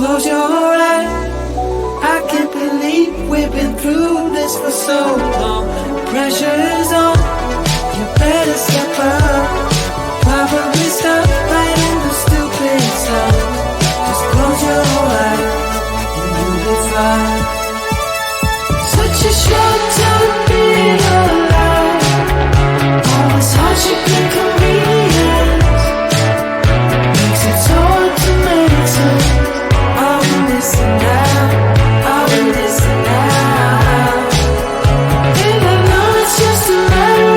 Close your eyes. I can't believe we've been through this for so long. Pressure's on. You better step up. Probably stop right in the stupid stuff. Just close your eyes and you'll be fine. Such a short time to be alive. All this hardship inconvenience makes it so hard to make sense. Listen now, I will listen now. And I know it's just a matter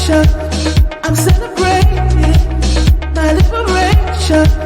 celebration. I'm celebrating my liberation.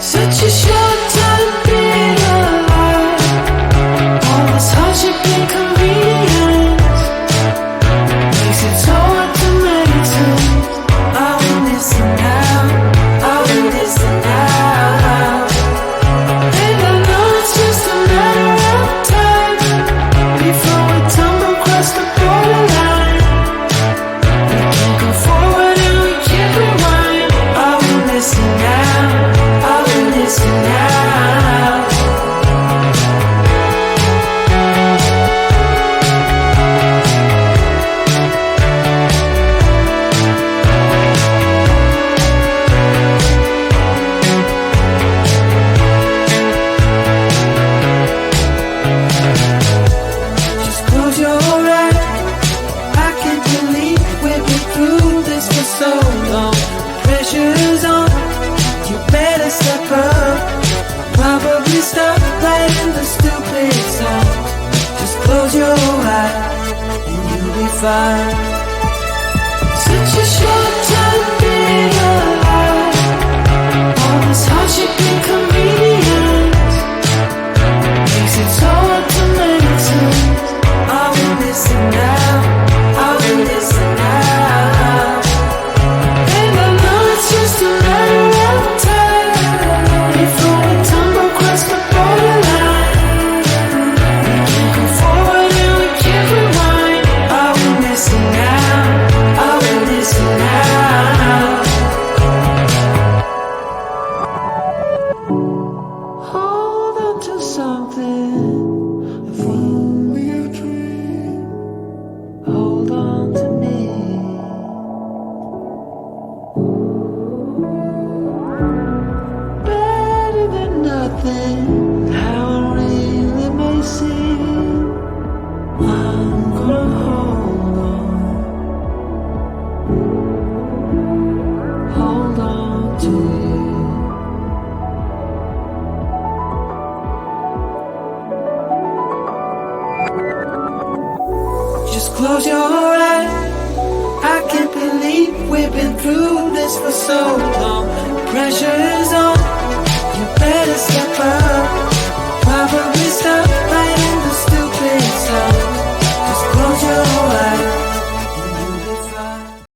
Such a short time being alive. All this hardship and convenience makes it so hard to make sense. Are we missing out? Are we missing out? And I know it's just a matter of time before we tumble across the borderline. We can't go forward and we can't rewind. Are we missing out? Are we missing out? Just close your eyes. I can't believe we've been through this for so long. Pressure's on. You better step up. Probably stop playing the stupid song. Just close your eyes and you'll be fine. Such a short time being alive. All this hardship and convenience makes it so hard to make sense. Are we missing out? Are we missing out? And I know it's just a matter of time before we tumble across the borderline. We can't go forward and we can't rewind. Are we missing out? Are we missing out? Hold on to something. If only a dream. Hold on to me. Better than nothing. How it really may seem. I'm gonna hold on. Hold on to you. Just close your eyes. I can't believe we've been through this for so long. Pressure's on. You better step up.